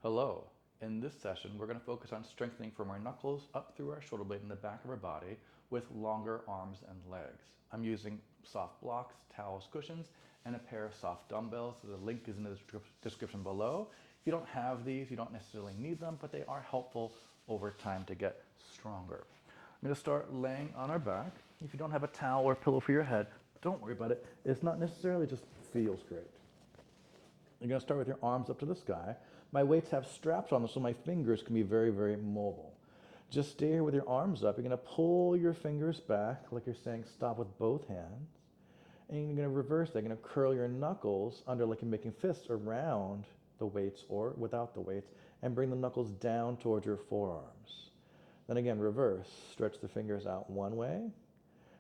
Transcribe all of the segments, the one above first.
Hello. In this session, we're going to focus on strengthening from our knuckles up through our shoulder blade in the back of our body with longer arms and legs. I'm using soft blocks, towels, cushions, and a pair of soft dumbbells. The link is in the description below. If you don't have these, you don't necessarily need them, but they are helpful over time to get stronger. I'm going to start laying on our back. If you don't have a towel or pillow for your head, don't worry about it. It's not necessarily just feels great. You're going to start with your arms up to the sky. My weights have straps on them so my fingers can be very, very mobile. Just stay here with your arms up. You're going to pull your fingers back like you're saying stop with both hands. And you're going to reverse that. You're going to curl your knuckles under like you're making fists around the weights or without the weights and bring the knuckles down towards your forearms. Then again, reverse. Stretch the fingers out one way.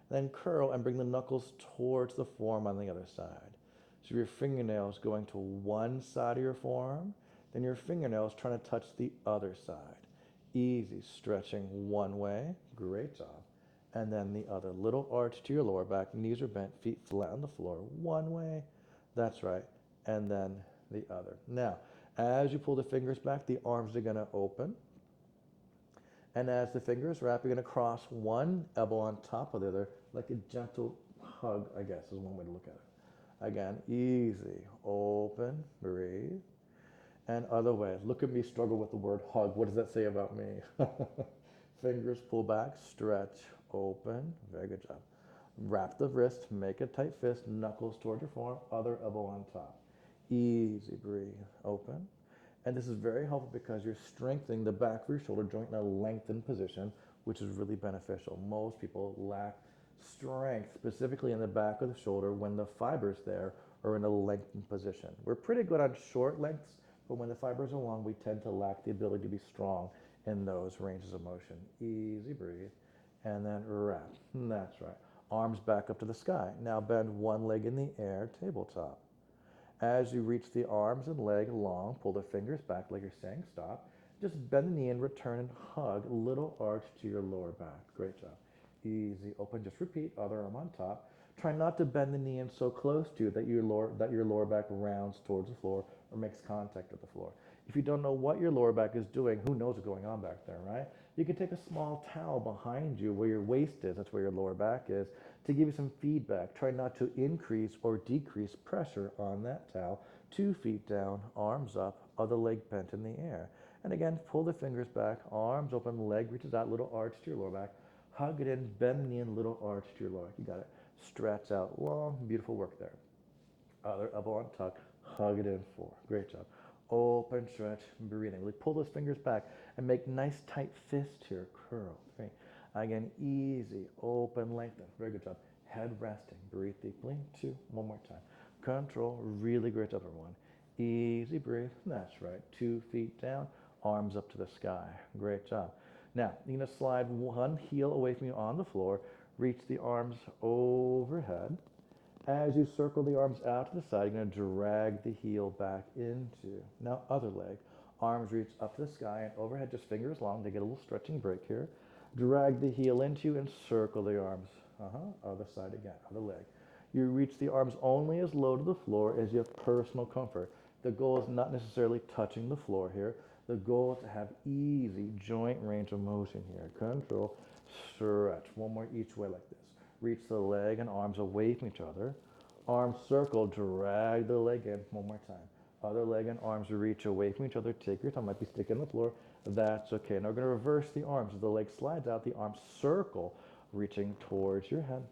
Then curl and bring the knuckles towards the forearm on the other side. So your fingernails going to one side of your forearm, then your fingernails trying to touch the other side. Easy, stretching one way, great job. And then the other, little arch to your lower back, knees are bent, feet flat on the floor, one way, that's right, and then the other. Now, as you pull the fingers back, the arms are gonna open. And as the fingers wrap, you're gonna cross one elbow on top of the other, like a gentle hug, I guess, is one way to look at it. Again, easy, open, breathe. And other ways. Look at me struggle with the word hug. What does that say about me? Fingers pull back, stretch, open. Very good job. Wrap the wrist, make a tight fist, knuckles toward your forearm, other elbow on top. Easy, breathe, open. And this is very helpful because you're strengthening the back of your shoulder joint in a lengthened position, which is really beneficial. Most people lack strength, specifically in the back of the shoulder when the fibers there are in a lengthened position. We're pretty good on short lengths, but when the fibers are long, we tend to lack the ability to be strong in those ranges of motion. Easy, breathe, and then wrap. That's right. Arms back up to the sky. Now bend one leg in the air, tabletop. As you reach the arms and leg long, pull the fingers back like you're saying stop. Just bend the knee and return and hug, little arch to your lower back. Great job. Easy, open, just repeat, other arm on top. Try not to bend the knee in so close to you that your lower back rounds towards the floor or makes contact with the floor. If you don't know what your lower back is doing, who knows what's going on back there, right? You can take a small towel behind you where your waist is, that's where your lower back is, to give you some feedback. Try not to increase or decrease pressure on that towel. 2 feet down, arms up, other leg bent in the air. And again, pull the fingers back, arms open, leg reaches out, little arch to your lower back. Hug it in, bend the knee in, little arch to your lower back. You got it. Stretch out long, beautiful work there. Other elbow on tuck, hug it in, 4. Great job. Open, stretch, breathing. Really pull those fingers back and make nice tight fist here, curl. 3. Again, easy, open, lengthen. Very good job. Head resting, breathe deeply. 2, one more time. Control, really great job, everyone. Easy, breathe, that's right. 2 feet down, arms up to the sky. Great job. Now, you're gonna slide one heel away from you on the floor, reach the arms overhead. As you circle the arms out to the side, you're going to drag the heel back into. Now, other leg. Arms reach up to the sky and overhead, just fingers long. They get a little stretching break here. Drag the heel into you and circle the arms. Other side again, other leg. You reach the arms only as low to the floor as you have personal comfort. The goal is not necessarily touching the floor here. The goal is to have easy joint range of motion here. Control, stretch. One more each way like this. Reach the leg and arms away from each other. Arms circle, drag the leg in. One more time. Other leg and arms reach away from each other. Take your time, might be sticking on the floor. That's okay. Now we're going to reverse the arms. As the leg slides out, the arms circle, reaching towards your head.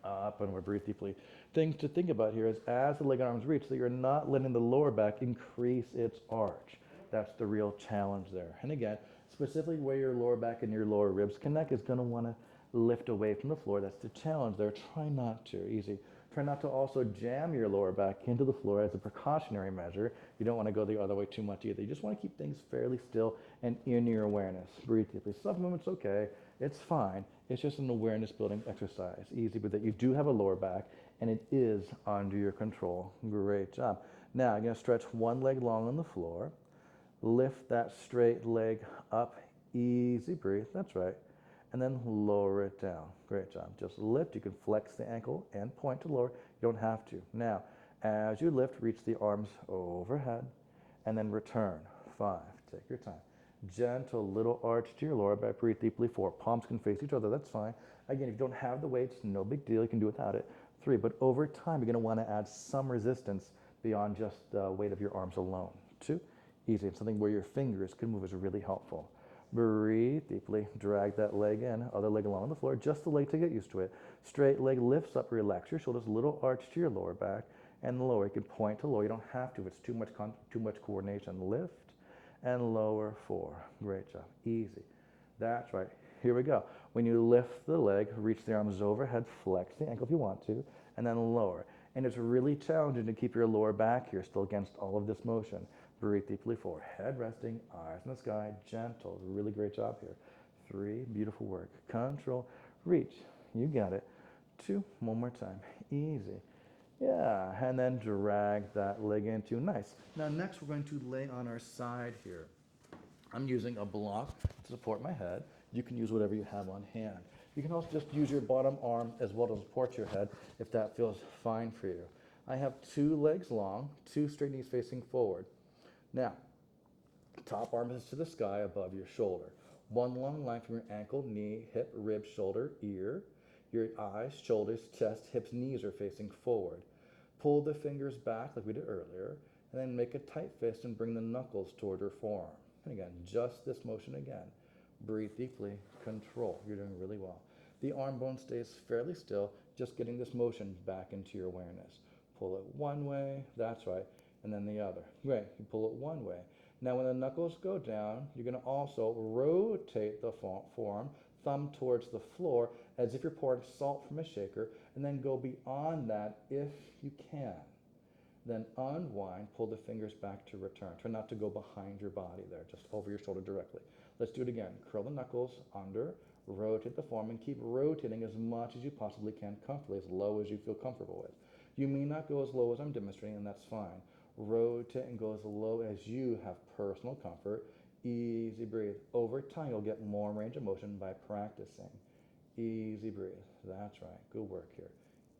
Up and we breathe deeply. Things to think about here is as the leg and arms reach, that you're not letting the lower back increase its arch. That's the real challenge there. And again, specifically where your lower back and your lower ribs connect is going to want to lift away from the floor. That's the challenge there. Try not to. Easy. Try not to also jam your lower back into the floor as a precautionary measure. You don't want to go the other way too much either. You just want to keep things fairly still and in your awareness. Breathe deeply. Some movements okay. It's fine. It's just an awareness building exercise. Easy, but that you do have a lower back and it is under your control. Great job. Now you're going to stretch one leg long on the floor. Lift that straight leg up. Easy, breathe. That's right. And then lower it down. Great job. Just lift. You can flex the ankle and point to lower. You don't have to. Now, as you lift, reach the arms overhead and then return. 5. Take your time. Gentle little arch to your lower back. Breathe deeply. 4. Palms can face each other. That's fine. Again, if you don't have the weights, no big deal. You can do without it. 3. But over time, you're going to want to add some resistance beyond just the weight of your arms alone. 2. Easy. And something where your fingers can move is really helpful. Breathe deeply. Drag that leg in. Other leg along the floor. Just the leg to get used to it. Straight leg lifts up. Relax your shoulders. Little arch to your lower back. And lower. You can point to lower. You don't have to if it's too much coordination. Lift and lower. 4. Great job. Easy. That's right. Here we go. When you lift the leg, reach the arms overhead, flex the ankle if you want to, and then lower. And it's really challenging to keep your lower back here still against all of this motion. Breathe deeply. 4. Head resting, eyes in the sky, gentle. Really great job here. 3. Beautiful work. Control. Reach. You got it. 2. One more time. Easy. Yeah, and then drag that leg into. Nice. Now next we're going to lay on our side here. I'm using a block to support my head. You can use whatever you have on hand. You can also just use your bottom arm as well to support your head if that feels fine for you. I have 2 legs long, 2 straight knees facing forward. Now, top arm is to the sky above your shoulder. 1 long line from your ankle, knee, hip, rib, shoulder, ear. Your eyes, shoulders, chest, hips, knees are facing forward. Pull the fingers back like we did earlier, and then make a tight fist and bring the knuckles toward your forearm. And again, just this motion again. Breathe deeply, control. You're doing really well. The arm bone stays fairly still, just getting this motion back into your awareness. Pull it one way, that's right, and then the other. Great, you pull it one way. Now when the knuckles go down, you're going to also rotate the forearm, thumb towards the floor, as if you're pouring salt from a shaker, and then go beyond that if you can. Then unwind, pull the fingers back to return. Try not to go behind your body there, just over your shoulder directly. Let's do it again. Curl the knuckles under, rotate the form, and keep rotating as much as you possibly can comfortably, as low as you feel comfortable with. You may not go as low as I'm demonstrating, and that's fine. Rotate and go as low as you have personal comfort. Easy breathe. Over time, you'll get more range of motion by practicing. Easy breathe. That's right. Good work here.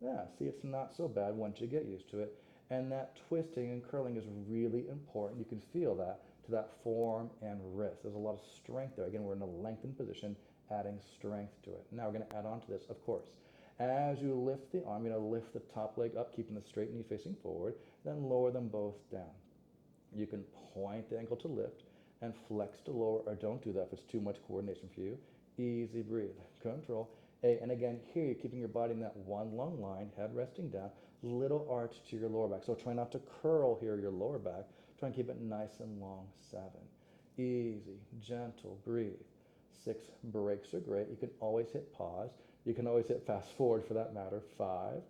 Yeah, see, it's not so bad once you get used to it. And that twisting and curling is really important. You can feel that to that forearm and wrist. There's a lot of strength there. Again, we're in a lengthened position, adding strength to it. Now we're going to add on to this, of course. As you lift the arm, you're going to lift the top leg up, keeping the straight knee facing forward, then lower them both down. You can point the ankle to lift and flex to lower, or don't do that if it's too much coordination for you. Easy breathe. Control. And again, here you're keeping your body in that one long line, head resting down, little arch to your lower back. So try not to curl here your lower back. Try and keep it nice and long. 7. Easy, gentle, breathe. 6, breaks are great. You can always hit pause. You can always hit fast forward for that matter. 5,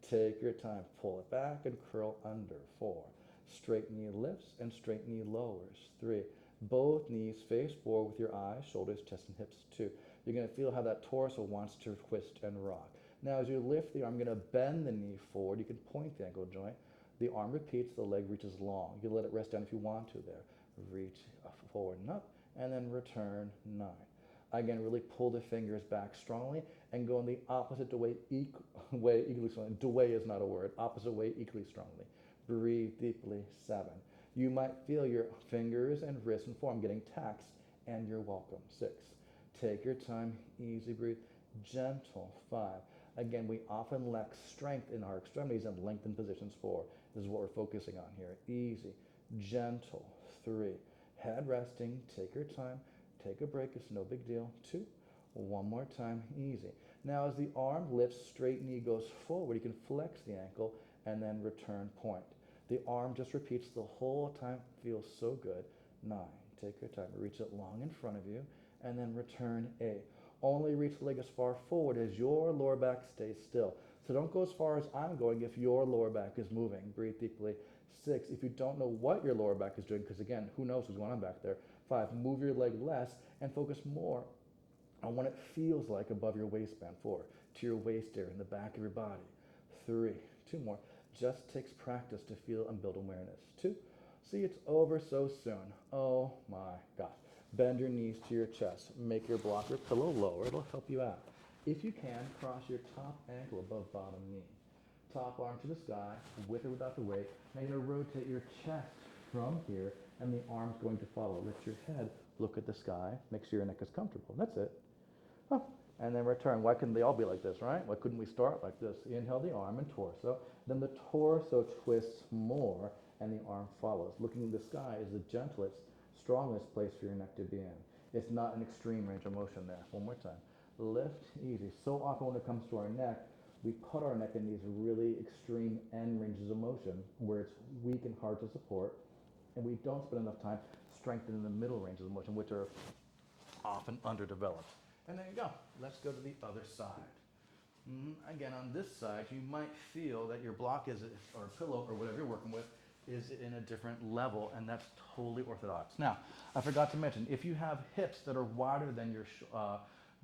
take your time. Pull it back and curl under. 4, straight knee lifts and straight knee lowers. 3, both knees face forward with your eyes, shoulders, chest, and hips. 2, you're going to feel how that torso wants to twist and rock. Now as you lift the arm, you're going to bend the knee forward. You can point the ankle joint. The arm repeats, the leg reaches long. You can let it rest down if you want to there. Reach forward and up, and then return 9. Again, really pull the fingers back strongly and go in the opposite way equally strongly. Way is not a word. Opposite way equally strongly. Breathe deeply. 7. You might feel your fingers and wrists and forearm getting taxed, and you're welcome. 6. Take your time. Easy breathe. Gentle. 5. Again, we often lack strength in our extremities and lengthened positions. 4. This is what we're focusing on here. Easy. Gentle. 3. Head resting. Take your time. Take a break. It's no big deal. 2. One more time. Easy. Now as the arm lifts, straight knee goes forward. You can flex the ankle and then return point. The arm just repeats the whole time. Feels so good. 9. Take your time. Reach it long in front of you and then return 8. Only reach the leg as far forward as your lower back stays still. So don't go as far as I'm going if your lower back is moving. Breathe deeply. 6, if you don't know what your lower back is doing, because again, who knows what's going on back there. 5, move your leg less and focus more on what it feels like above your waistband. 4, to your waist area in the back of your body. 3, 2 more. Just takes practice to feel and build awareness. 2, see, it's over so soon. Oh my gosh. Bend your knees to your chest. Make your blocker pillow lower. It'll help you out. If you can, cross your top ankle above bottom knee. Top arm to the sky, with or without the weight. Now you're going to rotate your chest from here and the arm's going to follow. Lift your head, look at the sky, make sure your neck is comfortable. That's it. Oh, and then return. Why couldn't they all be like this, right? Why couldn't we start like this? Inhale the arm and torso. Then the torso twists more and the arm follows. Looking in the sky is the gentlest, strongest place for your neck to be in. It's not an extreme range of motion there. One more time. Lift, easy. So often when it comes to our neck, we put our neck in these really extreme end ranges of motion where it's weak and hard to support, and we don't spend enough time strengthening the middle ranges of motion, which are often underdeveloped. And there you go. Let's go to the other side. Again, on this side, you might feel that your block is, or pillow, or whatever you're working with, is in a different level, and that's totally orthodox. Now, I forgot to mention, if you have hips that are wider than your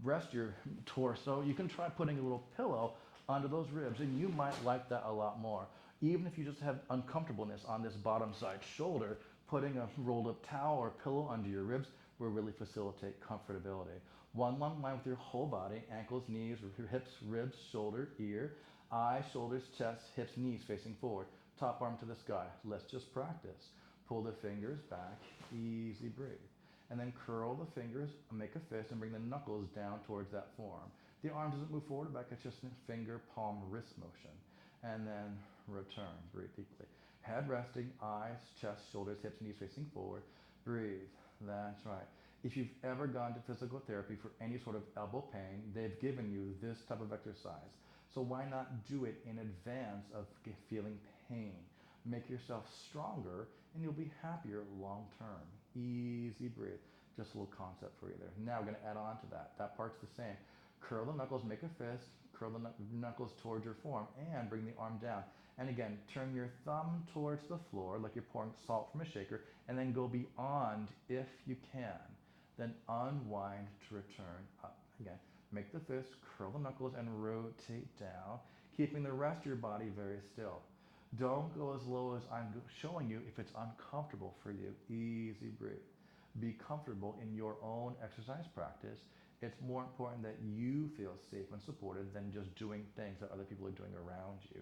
breast, your torso, you can try putting a little pillow under those ribs, and you might like that a lot more. Even if you just have uncomfortableness on this bottom side shoulder, putting a rolled up towel or pillow under your ribs will really facilitate comfortability. One long line with your whole body, ankles, knees, your hips, ribs, shoulder, ear, eyes, shoulders, chest, hips, knees facing forward, top arm to the sky. Let's just practice. Pull the fingers back, easy breathe. And then curl the fingers, make a fist, and bring the knuckles down towards that forearm. The arm doesn't move forward or back, it's just a finger, palm, wrist motion. And then return, breathe deeply. Head resting, eyes, chest, shoulders, hips, knees facing forward. Breathe, that's right. If you've ever gone to physical therapy for any sort of elbow pain, they've given you this type of exercise. So why not do it in advance of feeling pain? Make yourself stronger and you'll be happier long term. Easy breathe. Just a little concept for you there. Now we're going to add on to that. That part's the same. Curl the knuckles, make a fist, curl the knuckles towards your forearm and bring the arm down. And again, turn your thumb towards the floor like you're pouring salt from a shaker, and then go beyond if you can. Then unwind to return up. Again, make the fist, curl the knuckles, and rotate down, keeping the rest of your body very still. Don't go as low as I'm showing you if it's uncomfortable for you. Easy breathe. Be comfortable in your own exercise practice. It's more important that you feel safe and supported than just doing things that other people are doing around you.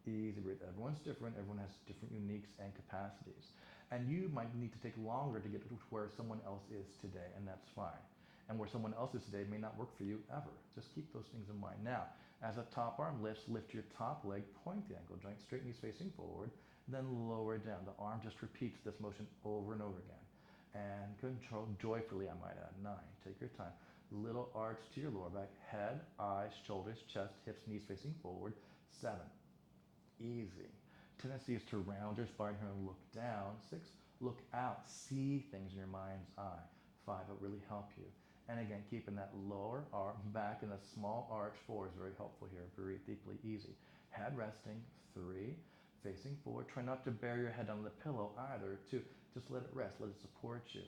Easy breathe. Everyone's different. Everyone has different uniques and capacities. And you might need to take longer to get to where someone else is today, and that's fine. And where someone else is today may not work for you ever. Just keep those things in mind. Now, as a top arm lifts, lift your top leg, point the ankle joint, straight knees facing forward, then lower down. The arm just repeats this motion over and over again. And control joyfully, I might add. 9, take your time. Little arch to your lower back, head, eyes, shoulders, chest, hips, knees facing forward. 7, easy. Tendency is to round your spine here and look down. 6, look out, see things in your mind's eye. 5, it'll really help you. And again, keeping that lower arm back in a small arch. 4 is very helpful here. Breathe deeply, easy. Head resting. 3, facing forward. Try not to bury your head on the pillow either. 2, just let it rest. Let it support you.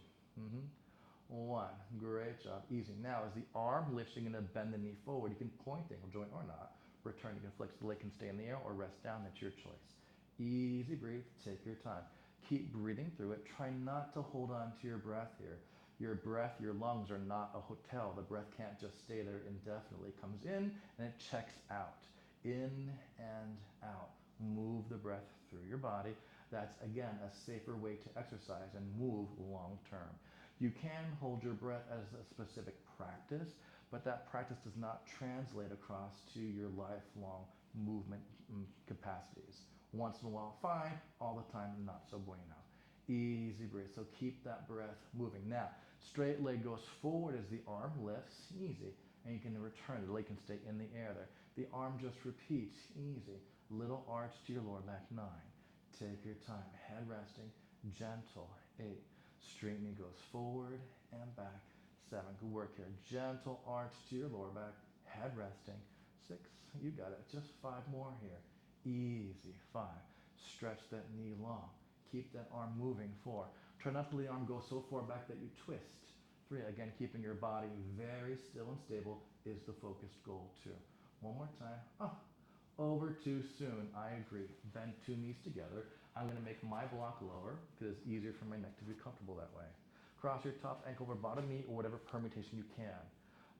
1, great job, easy. Now, as the arm lifts, you're going to bend the knee forward. You can point the ankle joint or not. Return, you can flex the leg, can stay in the air or rest down. That's your choice. Easy breathe, take your time. Keep breathing through it. Try not to hold on to your breath here. Your breath, your lungs are not a hotel. The breath can't just stay there indefinitely. It comes in and it checks out. In and out. Move the breath through your body. That's, again, a safer way to exercise and move long term. You can hold your breath as a specific practice, but that practice does not translate across to your lifelong movement capacities. Once in a while, fine. All the time, not so bueno. Easy breathe. So keep that breath moving. Now, straight leg goes forward as the arm lifts. Easy. And you can return. The leg can stay in the air there. The arm just repeats. Easy. Little arch to your lower back. 9. Take your time. Head resting. Gentle. 8. Straight knee goes forward and back. 7. Good work here. Gentle arch to your lower back. Head resting. 6. You got it. Just 5 more here. Easy. 5. Stretch that knee long. Keep that arm moving. 4. Try not to let the arm go so far back that you twist. 3. Again, keeping your body very still and stable is the focused goal too. One more time. Over too soon. I agree. Bend 2 knees together. I'm going to make my block lower because it's easier for my neck to be comfortable that way. Cross your top ankle over bottom knee or whatever permutation you can.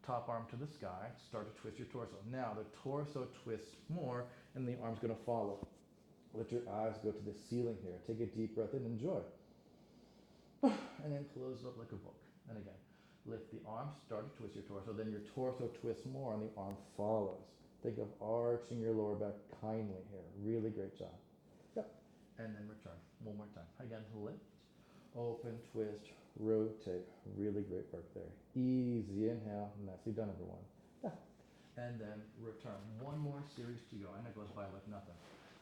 Top arm to the sky. Start to twist your torso. Now the torso twists more and the arm's going to follow. Let your eyes go to the ceiling here. Take a deep breath in. Enjoy. And then close it up like a book. And again, lift the arm, start to twist your torso, then your torso twists more and the arm follows. Think of arching your lower back kindly here. Really great job. Yep. And then return. One more time. Again, lift, open, twist, rotate. Really great work there. Easy inhale. Nicely done, everyone. Yeah. And then return. One more series to go, and it goes by like nothing.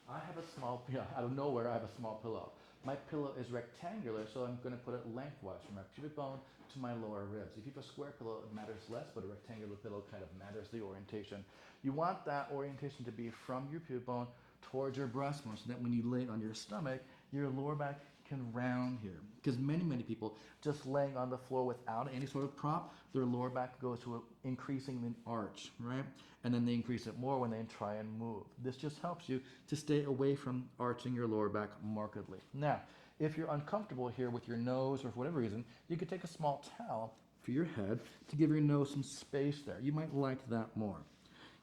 I have a small, out of nowhere, I have a small pillow. My pillow is rectangular, so I'm going to put it lengthwise from my pubic bone to my lower ribs. If you have a square pillow, it matters less, but a rectangular pillow kind of matters the orientation. You want that orientation to be from your pubic bone towards your breastbone, so that when you lay on your stomach, your lower back can round here. Because many people just laying on the floor without any sort of prop, their lower back goes to an increasing arch, right? And then they increase it more when they try and move. This just helps you to stay away from arching your lower back markedly. Now, if you're uncomfortable here with your nose or for whatever reason, you could take a small towel for your head to give your nose some space there. You might like that more.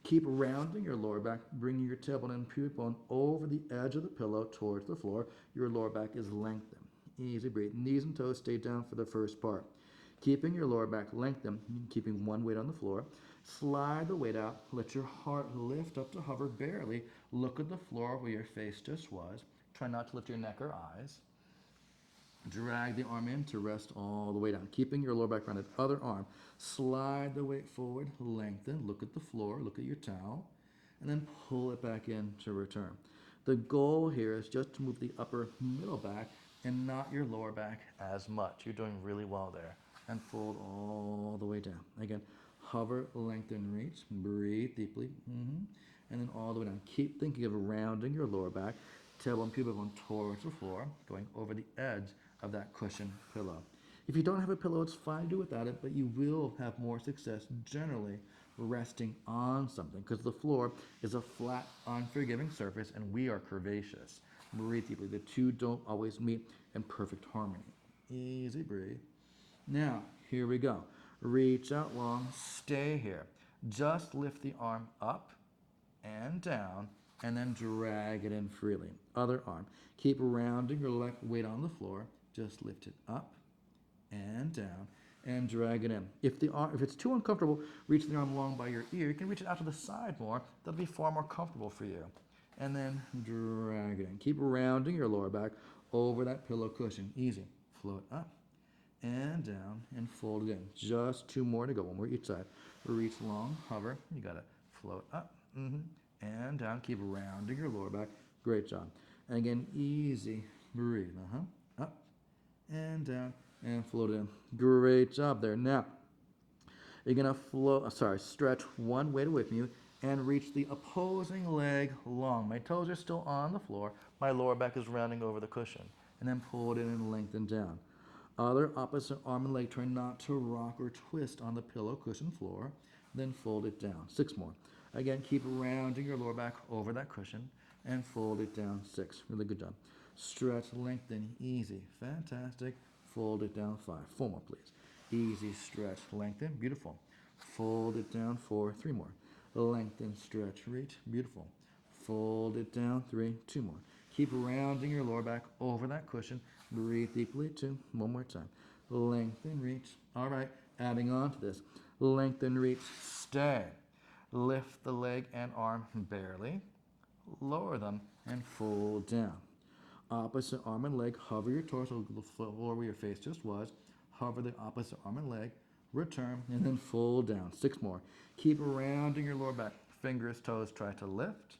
Keep rounding your lower back, bringing your tailbone and pubic bone over the edge of the pillow towards the floor. Your lower back is lengthened. Easy breathe. Knees and toes stay down for the first part. Keeping your lower back lengthened, keeping one weight on the floor. Slide the weight out. Let your heart lift up to hover barely. Look at the floor where your face just was. Try not to lift your neck or eyes. Drag the arm in to rest all the way down. Keeping your lower back rounded. Other arm. Slide the weight forward. Lengthen. Look at the floor. Look at your towel. And then pull it back in to return. The goal here is just to move the upper middle back and not your lower back as much. You're doing really well there. And fold all the way down. Again, hover, lengthen, reach. Breathe deeply. And then all the way down. Keep thinking of rounding your lower back. Tailbone, pubic bone towards the floor, going over the edge of that cushion pillow. If you don't have a pillow, it's fine to do without it, but you will have more success generally resting on something because the floor is a flat, unforgiving surface and we are curvaceous. Breathe deeply. The two don't always meet in perfect harmony. Easy breathe. Now, here we go. Reach out long, stay here. Just lift the arm up and down and then drag it in freely. Other arm. Keep rounding your left weight on the floor. Just lift it up and down and drag it in. If it's too uncomfortable, reach the arm long by your ear. You can reach it out to the side more. That'll be far more comfortable for you. And then drag it in. Keep rounding your lower back over that pillow cushion. Easy. Float up and down and fold it in. Just two more to go. One more each side. Reach long, hover. You got to float up and down. Keep rounding your lower back. Great job. And again, easy. Breathe. Up and down and float in. Great job there. Now, you're going to stretch one weight away from you and reach the opposing leg long. My toes are still on the floor. My lower back is rounding over the cushion. And then pull it in and lengthen down. Other opposite arm and leg, try not to rock or twist on the pillow cushion floor. Then fold it down. 6 more. Again, keep rounding your lower back over that cushion and fold it down. 6. Really good job. Stretch, lengthen, easy. Fantastic. Fold it down. 5. 4 more, please. Easy, stretch, lengthen. Beautiful. Fold it down. 4. 3 more. Lengthen, stretch, reach. Beautiful. Fold it down. 3. 2 more. Keep rounding your lower back over that cushion. Breathe deeply. 2. One more time. Lengthen, reach. All right. Adding on to this. Lengthen, reach. Stay. Lift the leg and arm barely. Lower them and fold down. Opposite arm and leg. Hover your torso floor where your face just was. Hover the opposite arm and leg. Return and then fold down. 6 more. Keep rounding your lower back. Fingers, toes, try to lift.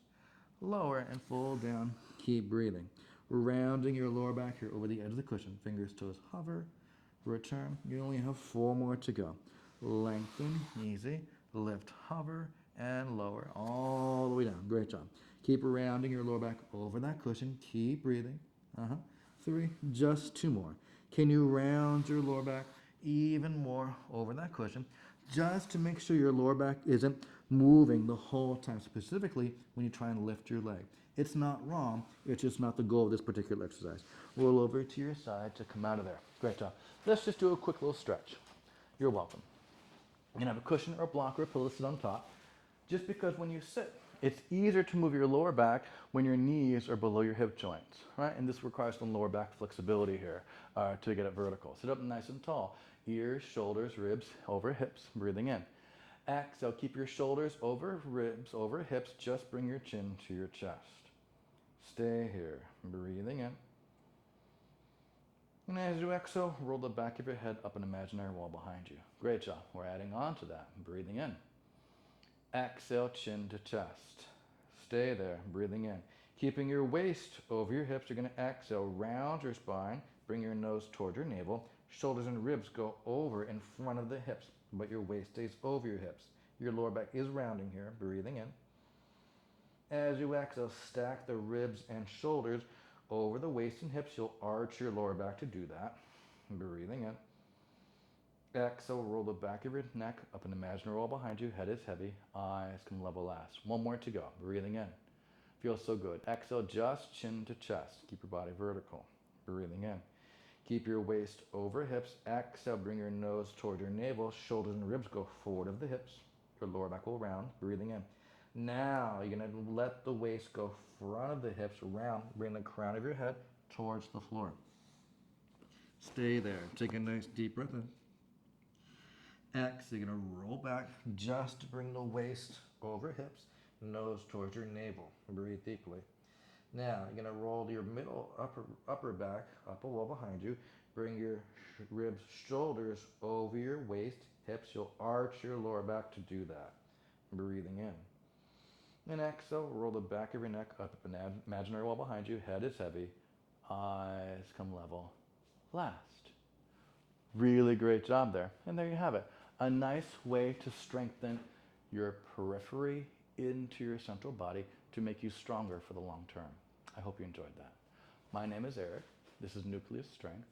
Lower and fold down. Keep breathing. Rounding your lower back here over the edge of the cushion. Fingers, toes, hover. Return. You only have 4 more to go. Lengthen, easy. Lift, hover, and lower all the way down. Great job. Keep rounding your lower back over that cushion. Keep breathing. 3. Just 2 more. Can you round your lower back even more over that cushion just to make sure your lower back isn't moving the whole time, specifically when you try and lift your leg. It's not wrong, it's just not the goal of this particular exercise. Roll over to your side to come out of there. Great job. Let's just do a quick little stretch. You're welcome. You can have a cushion or a block or a pillow to sit on top. Just because when you sit It's easier to move your lower back when your knees are below your hip joints, right? And this requires some lower back flexibility here to get it vertical. Sit up nice and tall. Ears, shoulders, ribs over hips, breathing in. Exhale, keep your shoulders over ribs, over hips, just bring your chin to your chest. Stay here, breathing in. And as you exhale, roll the back of your head up an imaginary wall behind you. Great job. We're adding on to that, breathing in. Exhale, chin to chest. Stay there, breathing in. Keeping your waist over your hips, you're going to exhale, round your spine, bring your nose toward your navel. Shoulders and ribs go over in front of the hips, but your waist stays over your hips. Your lower back is rounding here, breathing in. As you exhale, stack the ribs and shoulders over the waist and hips. You'll arch your lower back to do that, breathing in. Exhale, roll the back of your neck up an imaginary wall behind you. Head is heavy, eyes come level last. One more to go, breathing in. Feels so good. Exhale, just chin to chest. Keep your body vertical, breathing in. Keep your waist over hips. Exhale, bring your nose toward your navel. Shoulders and ribs go forward of the hips. Your lower back will round, breathing in. Now, you're going to let the waist go front of the hips, round. Bring the crown of your head towards the floor. Stay there. Take a nice deep breath in. Exhale, you're going to roll back just to bring the waist over hips, nose towards your navel. Breathe deeply. Now, you're going to roll your middle upper back up a wall behind you. Bring your ribs, shoulders over your waist, hips. You'll arch your lower back to do that. Breathing in. And exhale, roll the back of your neck up an imaginary wall behind you. Head is heavy. Eyes come level last. Really great job there. And there you have it. A nice way to strengthen your periphery into your central body to make you stronger for the long term. I hope you enjoyed that. My name is Eric. This is Nucleus Strength.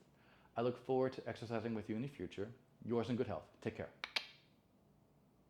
I look forward to exercising with you in the future. Yours in good health. Take care.